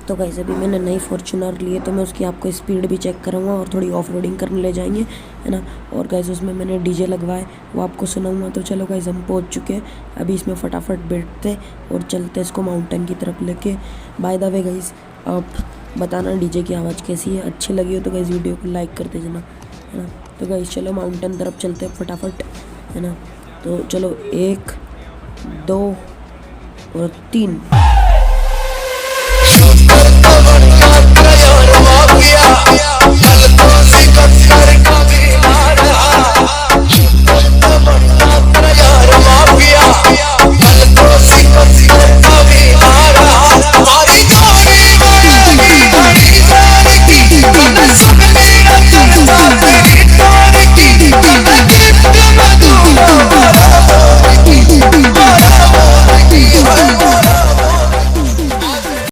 तो गाइस अभी मैंने नई फॉर्च्यूनर ली है, तो मैं उसकी आपको स्पीड भी चेक करूँगा और थोड़ी ऑफ रोडिंग करने ले जाएंगे, है ना। और गाइस उसमें मैंने डीजे लगवाए, वो आपको सुनाऊंगा। तो चलो गाइस हम पहुंच चुके हैं, अभी इसमें फटाफट बैठते और चलते इसको माउंटेन की तरफ लेके। बाय द वे गाइस, आप बताना डीजे की आवाज़ कैसी है, अच्छी लगी हो तो गाइस वीडियो को लाइक कर देना, है ना। तो गाइस चलो माउंटेन तरफ चलते हैं फटाफट, है ना। तो चलो 1 2 और 3।